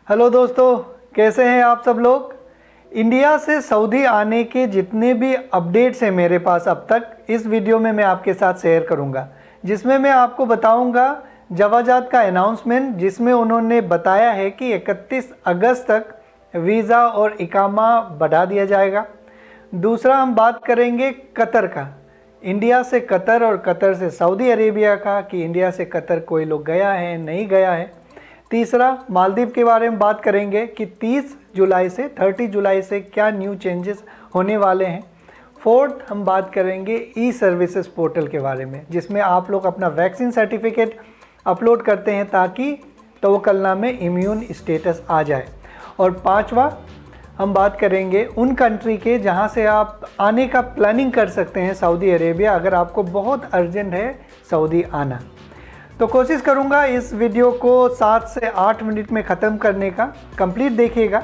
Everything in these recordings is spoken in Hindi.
हेलो दोस्तों, कैसे हैं आप सब लोग। इंडिया से सऊदी आने के जितने भी अपडेट्स हैं मेरे पास अब तक, इस वीडियो में मैं आपके साथ शेयर करूंगा, जिसमें मैं आपको बताऊंगा जवाजात का अनाउंसमेंट, जिसमें उन्होंने बताया है कि 31 अगस्त तक वीज़ा और इकामा बढ़ा दिया जाएगा। दूसरा हम बात करेंगे कतर का, इंडिया से कतर और कतर से सऊदी अरेबिया का, कि इंडिया से कतर कोई लोग गया है नहीं गया है। तीसरा मालदीव के बारे में बात करेंगे कि 30 जुलाई से 30 जुलाई से क्या न्यू चेंजेस होने वाले हैं। फोर्थ हम बात करेंगे ई सर्विसेज पोर्टल के बारे में, जिसमें आप लोग अपना वैक्सीन सर्टिफिकेट अपलोड करते हैं ताकि तवक्कलना में इम्यून स्टेटस आ जाए। और पांचवा हम बात करेंगे उन कंट्री के जहां से आप आने का प्लानिंग कर सकते हैं सऊदी अरेबिया, अगर आपको बहुत अर्जेंट है सऊदी आना। तो कोशिश करूंगा इस वीडियो को 7 से 8 मिनट में ख़त्म करने का, कंप्लीट देखिएगा।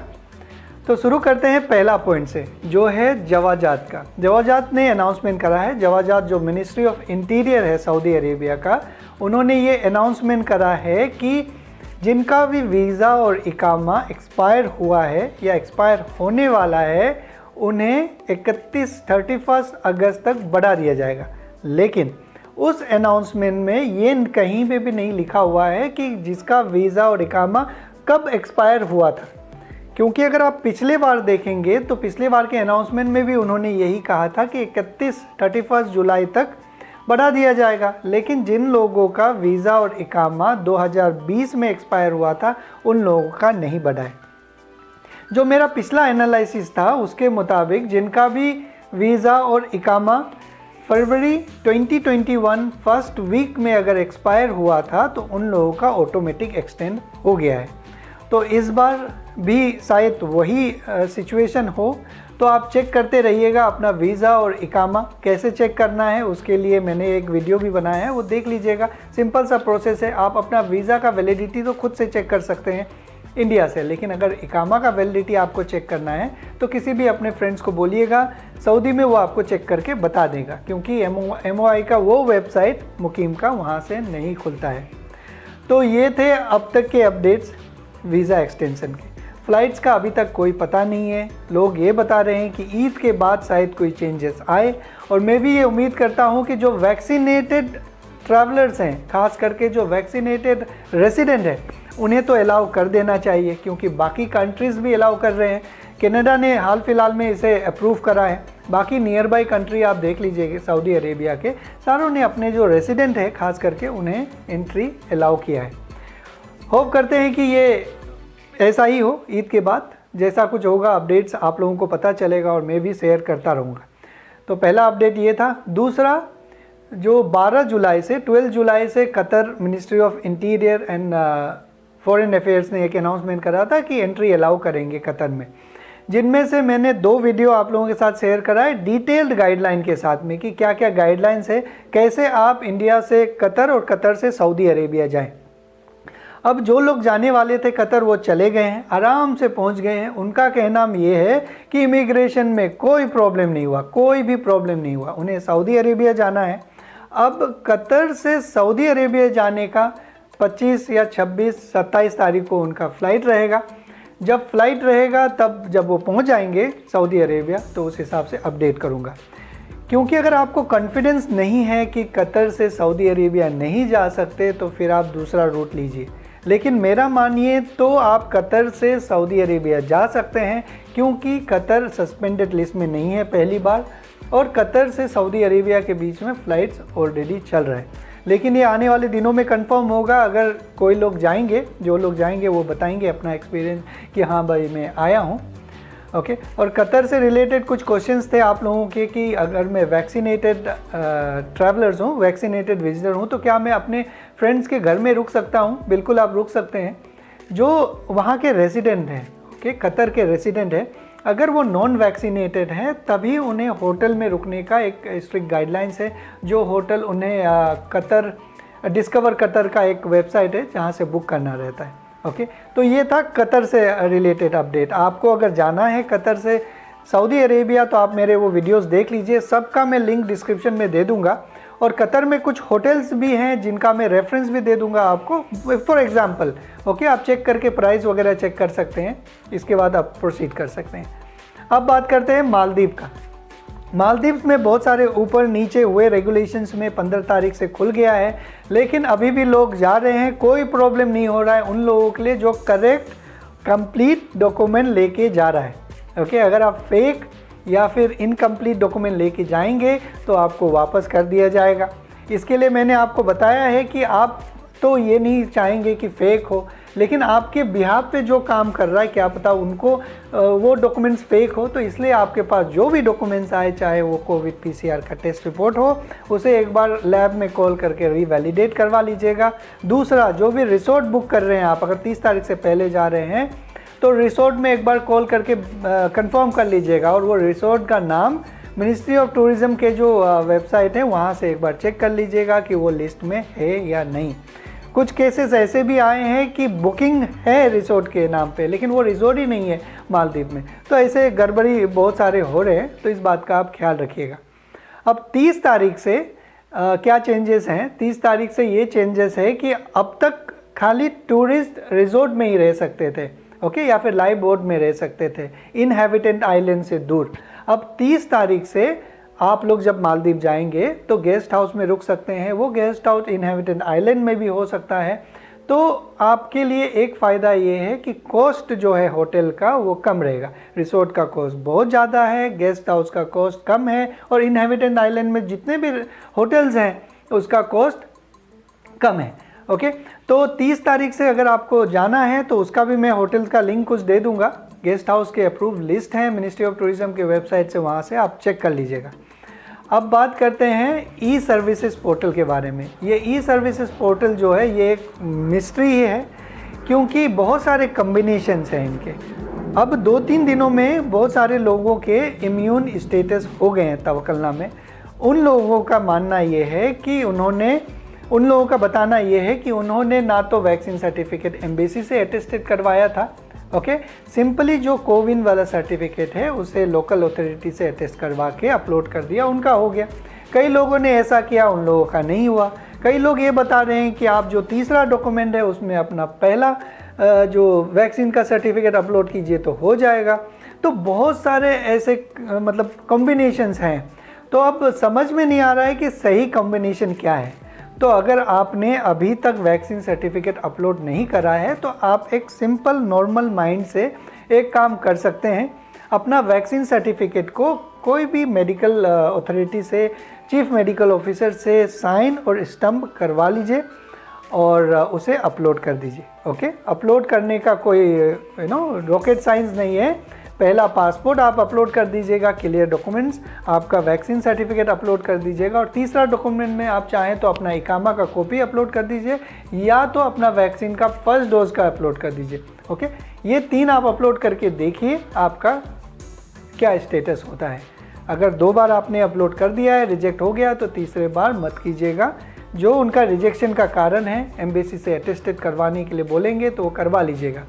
तो शुरू करते हैं पहला पॉइंट से, जो है जवाजात का। जवाजात ने अनाउंसमेंट करा है, जवाजात जो मिनिस्ट्री ऑफ इंटीरियर है सऊदी अरेबिया का, उन्होंने ये अनाउंसमेंट करा है कि जिनका भी वीज़ा और इकामा एक्सपायर हुआ है या एक्सपायर होने वाला है, उन्हें 31 अगस्त तक बढ़ा दिया जाएगा। लेकिन उस अनाउंसमेंट में ये कहीं पे भी नहीं लिखा हुआ है कि जिसका वीज़ा और इकामा कब एक्सपायर हुआ था, क्योंकि अगर आप पिछले बार देखेंगे तो पिछले बार के अनाउंसमेंट में भी उन्होंने यही कहा था कि 31 जुलाई तक बढ़ा दिया जाएगा। लेकिन जिन लोगों का वीज़ा और इकामा 2020 में एक्सपायर हुआ था, उन लोगों का नहीं बढ़ा है। जो मेरा पिछला एनालिसिस था उसके मुताबिक जिनका भी वीज़ा और इकामा फरवरी 2021 फर्स्ट वीक में अगर एक्सपायर हुआ था, तो उन लोगों का ऑटोमेटिक एक्सटेंड हो गया है। तो इस बार भी शायद वही सिचुएशन हो, तो आप चेक करते रहिएगा अपना वीज़ा और इकामा। कैसे चेक करना है उसके लिए मैंने एक वीडियो भी बनाया है, वो देख लीजिएगा। सिंपल सा प्रोसेस है, आप अपना वीज़ा का वैलिडिटी तो खुद से चेक कर सकते हैं इंडिया से, लेकिन अगर इकामा का वैलिडिटी आपको चेक करना है तो किसी भी अपने फ्रेंड्स को बोलिएगा सऊदी में, वो आपको चेक करके बता देगा, क्योंकि MOI का वो वेबसाइट मुकीम का वहाँ से नहीं खुलता है। तो ये थे अब तक के अपडेट्स वीज़ा एक्सटेंशन के। फ़्लाइट्स का अभी तक कोई पता नहीं है। लोग ये बता रहे हैं कि ईद के बाद शायद कोई चेंजेस आए, और मैं भी ये उम्मीद करता हूँ कि जो वैक्सीनेटेड ट्रैवलर्स हैं, ख़ास करके जो वैक्सीनेटेड रेसिडेंट हैं, उन्हें तो अलाउ कर देना चाहिए, क्योंकि बाकी कंट्रीज़ भी अलाउ कर रहे हैं। कनाडा ने हाल फिलहाल में इसे अप्रूव करा है। बाकी नियर बाई कंट्री आप देख लीजिए, सऊदी अरेबिया के सारों ने अपने जो रेसिडेंट है ख़ास करके उन्हें एंट्री अलाउ किया है। होप करते हैं कि ये ऐसा ही हो। ईद के बाद जैसा कुछ होगा अपडेट्स आप लोगों को पता चलेगा और मैं भी शेयर करता रहूँगा। तो पहला अपडेट ये था। दूसरा, जो 12 जुलाई से 12 जुलाई से Qatar ministry of interior and foreign affairs ने एक अनाउंसमेंट करा था कि एंट्री अलाउ करेंगे कतर में, जिनमें से मैंने 2 वीडियो आप लोगों के साथ शेयर करा है डिटेल्ड गाइडलाइन के साथ में, कि क्या क्या गाइडलाइंस है, कैसे आप इंडिया से कतर और कतर से सऊदी अरेबिया जाएं। अब जो लोग जाने वाले थे कतर, वो चले गए हैं, आराम से पहुंच गए हैं। उनका कहना ये है कि इमिग्रेशन में कोई प्रॉब्लम नहीं हुआ, कोई भी प्रॉब्लम नहीं हुआ। उन्हें सऊदी अरेबिया जाना है। अब कतर से सऊदी अरेबिया जाने का 25 या 26, 27 तारीख को उनका फ़्लाइट रहेगा। जब फ़्लाइट रहेगा तब जब वो पहुंच जाएंगे सऊदी अरेबिया, तो उस हिसाब से अपडेट करूंगा। क्योंकि अगर आपको कॉन्फिडेंस नहीं है कि कतर से सऊदी अरेबिया नहीं जा सकते, तो फिर आप दूसरा रूट लीजिए। लेकिन मेरा मानिए तो आप कतर से सऊदी अरेबिया जा सकते हैं, क्योंकि कतर सस्पेंडेड लिस्ट में नहीं है पहली बार, और कतर से सऊदी अरेबिया के बीच में फ़्लाइट्स ऑलरेडी चल रहे हैं। लेकिन ये आने वाले दिनों में कंफर्म होगा। अगर कोई लोग जाएंगे, जो लोग जाएंगे वो बताएंगे अपना एक्सपीरियंस कि हाँ भाई मैं आया हूँ। ओके। और कतर से रिलेटेड कुछ क्वेश्चंस थे आप लोगों के, कि अगर मैं वैक्सीनेटेड ट्रैवलर्स हूँ, वैक्सीनेटेड विजिटर हूँ, तो क्या मैं अपने फ्रेंड्स के घर में रुक सकता हूँ? बिल्कुल आप रुक सकते हैं। जो वहाँ के रेसिडेंट हैं, ओके, कतर के रेसिडेंट हैं, अगर वो नॉन वैक्सीनेटेड हैं तभी उन्हें होटल में रुकने का एक स्ट्रिक्ट गाइडलाइंस है, जो होटल उन्हें कतर डिस्कवर कतर का एक वेबसाइट है जहाँ से बुक करना रहता है। ओके। तो ये था कतर से रिलेटेड अपडेट। आपको अगर जाना है कतर से सऊदी अरेबिया तो आप मेरे वो वीडियोस देख लीजिए, सबका मैं लिंक डिस्क्रिप्शन में दे दूंगा। और कतर में कुछ होटल्स भी हैं जिनका मैं रेफरेंस भी दे दूंगा आपको फॉर एग्जांपल। ओके, आप चेक करके प्राइस वगैरह चेक कर सकते हैं, इसके बाद आप प्रोसीड कर सकते हैं। अब बात करते हैं मालदीव का। मालदीव्स में बहुत सारे ऊपर नीचे हुए रेगुलेशंस में 15 तारीख से खुल गया है, लेकिन अभी भी लोग जा रहे हैं, कोई प्रॉब्लम नहीं हो रहा है उन लोगों के लिए जो करेक्ट कंप्लीट डॉक्यूमेंट लेके जा रहा है। ओके, अगर आप फेक या फिर इनकम्प्लीट डॉक्यूमेंट लेके जाएंगे तो आपको वापस कर दिया जाएगा। इसके लिए मैंने आपको बताया है कि आप तो ये नहीं चाहेंगे कि फेक हो, लेकिन आपके बिहाफ पे जो काम कर रहा है क्या पता उनको वो डॉक्यूमेंट्स फेक हो, तो इसलिए आपके पास जो भी डॉक्यूमेंट्स आए, चाहे वो कोविड PCR का टेस्ट रिपोर्ट हो, उसे एक बार लैब में कॉल करके रीवैलिडेट करवा लीजिएगा। दूसरा, जो भी रिसोर्ट बुक कर रहे हैं आप, अगर 30 तारीख से पहले जा रहे हैं तो रिसोर्ट में एक बार कॉल करके कंफर्म कर लीजिएगा, और वो रिसोर्ट का नाम मिनिस्ट्री ऑफ टूरिज़्म के जो वेबसाइट है वहाँ से एक बार चेक कर लीजिएगा कि वो लिस्ट में है या नहीं। कुछ केसेस ऐसे भी आए हैं कि बुकिंग है रिसोर्ट के नाम पे, लेकिन वो रिसोर्ट ही नहीं है मालदीव में, तो ऐसे गड़बड़ी बहुत सारे हो रहे हैं, तो इस बात का आप ख्याल रखिएगा। अब 30 तारीख से क्या चेंजेस हैं? 30 तारीख से ये चेंजेस है कि अब तक खाली टूरिस्ट रिसोर्ट में ही रह सकते थे, ओके, या फिर लाइव बोट में रह सकते थे इनहैबिटेंट आइलैंड से दूर। अब 30 तारीख से आप लोग जब मालदीव जाएंगे तो गेस्ट हाउस में रुक सकते हैं, वो गेस्ट हाउस इनहैबिटेंट आइलैंड में भी हो सकता है। तो आपके लिए एक फ़ायदा ये है कि कॉस्ट जो है होटल का वो कम रहेगा। रिसोर्ट का कॉस्ट बहुत ज़्यादा है, गेस्ट हाउस का कॉस्ट कम है, और इनहैबिटेंट आइलैंड में जितने भी होटल्स हैं उसका कॉस्ट कम है। ओके, तो 30 तारीख से अगर आपको जाना है तो उसका भी मैं होटल का लिंक कुछ दे दूंगा। गेस्ट हाउस के अप्रूव लिस्ट है मिनिस्ट्री ऑफ टूरिज्म के वेबसाइट से, वहाँ से आप चेक कर लीजिएगा। अब बात करते हैं ई सर्विसेज पोर्टल के बारे में। ये ई सर्विसेज पोर्टल जो है ये एक मिस्ट्री ही है, क्योंकि बहुत सारे कम्बिनेशंस हैं इनके। अब 2-3 दिनों में बहुत सारे लोगों के इम्यून स्टेटस हो गए हैं तवक्कलना में। उन लोगों का मानना ये है कि उन लोगों का बताना ये है कि उन्होंने ना तो वैक्सीन सर्टिफिकेट एम्बेसी से अटेस्टेड करवाया था, ओके, सिंपली जो कोविन वाला सर्टिफिकेट है उसे लोकल अथॉरिटी से अटेस्ट करवा के अपलोड कर दिया, उनका हो गया। कई लोगों ने ऐसा किया, उन लोगों का नहीं हुआ। कई लोग ये बता रहे हैं कि आप जो तीसरा डॉक्यूमेंट है उसमें अपना पहला जो वैक्सीन का सर्टिफिकेट अपलोड कीजिए तो हो जाएगा। तो बहुत सारे ऐसे मतलब कॉम्बिनेशंस हैं, तो अब समझ में नहीं आ रहा है कि सही कॉम्बिनेशन क्या है। तो अगर आपने अभी तक वैक्सीन सर्टिफिकेट अपलोड नहीं करा है तो आप एक सिंपल नॉर्मल माइंड से एक काम कर सकते हैं, अपना वैक्सीन सर्टिफिकेट को कोई भी मेडिकल अथॉरिटी से, चीफ मेडिकल ऑफिसर से साइन और स्टम्प करवा लीजिए और उसे अपलोड कर दीजिए। ओके, अपलोड करने का कोई रॉकेट साइंस नहीं है। पहला पासपोर्ट आप अपलोड कर दीजिएगा, क्लियर डॉक्यूमेंट्स, आपका वैक्सीन सर्टिफिकेट अपलोड कर दीजिएगा, और तीसरा डॉक्यूमेंट में आप चाहें तो अपना इकामा का कॉपी अपलोड कर दीजिए, या तो अपना वैक्सीन का फर्स्ट डोज का अपलोड कर दीजिए। ओके, ये 3 आप अपलोड करके देखिए आपका क्या स्टेटस होता है। अगर 2 बार आपने अपलोड कर दिया है, रिजेक्ट हो गया, तो तीसरे बार मत कीजिएगा। जो उनका रिजेक्शन का कारण है, एम्बेसी से अटेस्टेड करवाने के लिए बोलेंगे तो वो करवा लीजिएगा।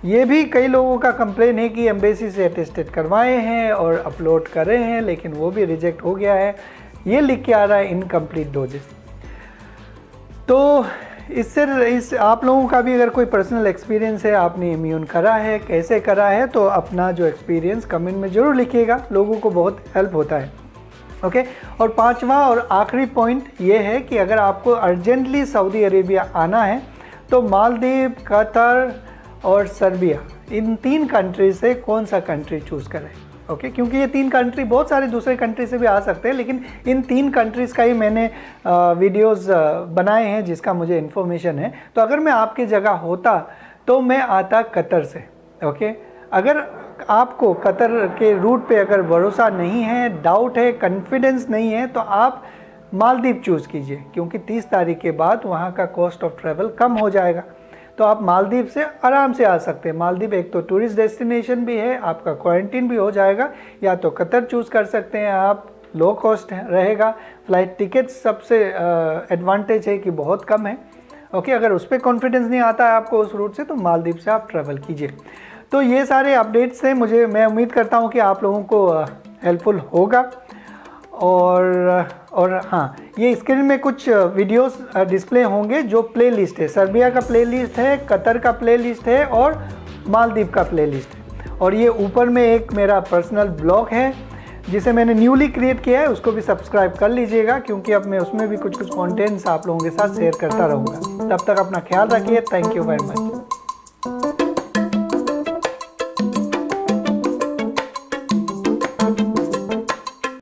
ये भी कई लोगों का कंप्लेन है कि एम्बेसी से अटेस्टेड करवाए हैं और अपलोड करे हैं, लेकिन वो भी रिजेक्ट हो गया है। ये लिख के आ रहा है इनकम्प्लीट डोजेस। तो इससे आप लोगों का भी अगर कोई पर्सनल एक्सपीरियंस है, आपने इम्यून करा है, कैसे करा है, तो अपना जो एक्सपीरियंस कमेंट में ज़रूर लिखिएगा, लोगों को बहुत हेल्प होता है। ओके, और 5वां और आखिरी पॉइंट ये है कि अगर आपको अर्जेंटली सऊदी अरेबिया आना है तो मालदीव, कतर और सर्बिया, इन 3 कंट्री से कौन सा कंट्री चूज़ करें। ओके, क्योंकि ये 3 कंट्री, बहुत सारे दूसरे कंट्री से भी आ सकते हैं, लेकिन इन 3 कंट्रीज़ का ही मैंने वीडियोस बनाए हैं जिसका मुझे इन्फॉर्मेशन है। तो अगर मैं आपकी जगह होता तो मैं आता कतर से। ओके, अगर आपको कतर के रूट पे अगर भरोसा नहीं है, डाउट है, कॉन्फिडेंस नहीं है, तो आप मालदीव चूज़ कीजिए, क्योंकि 30 तारीख के बाद वहाँ का कॉस्ट ऑफ ट्रैवल कम हो जाएगा। तो आप मालदीव से आराम से आ सकते हैं। मालदीव एक तो टूरिस्ट डेस्टिनेशन भी है, आपका क्वारंटीन भी हो जाएगा। या तो कतर चूज़ कर सकते हैं आप, लो कॉस्ट रहेगा, फ्लाइट टिकट सबसे एडवांटेज है कि बहुत कम है। ओके, अगर उस पर कॉन्फिडेंस नहीं आता है आपको उस रूट से, तो मालदीव से आप ट्रैवल कीजिए। तो ये सारे अपडेट्स हैं, मैं उम्मीद करता हूँ कि आप लोगों को हेल्पफुल होगा। और हाँ, ये स्क्रीन में कुछ वीडियोस डिस्प्ले होंगे जो प्लेलिस्ट है। सर्बिया का प्लेलिस्ट है, कतर का प्लेलिस्ट है और मालदीव का प्लेलिस्ट है। और ये ऊपर में एक मेरा पर्सनल ब्लॉग है जिसे मैंने न्यूली क्रिएट किया है, उसको भी सब्सक्राइब कर लीजिएगा, क्योंकि अब मैं उसमें भी कुछ कंटेंट्स आप लोगों के साथ शेयर करता रहूँगा। तब तक अपना ख्याल रखिए। Thank you very much.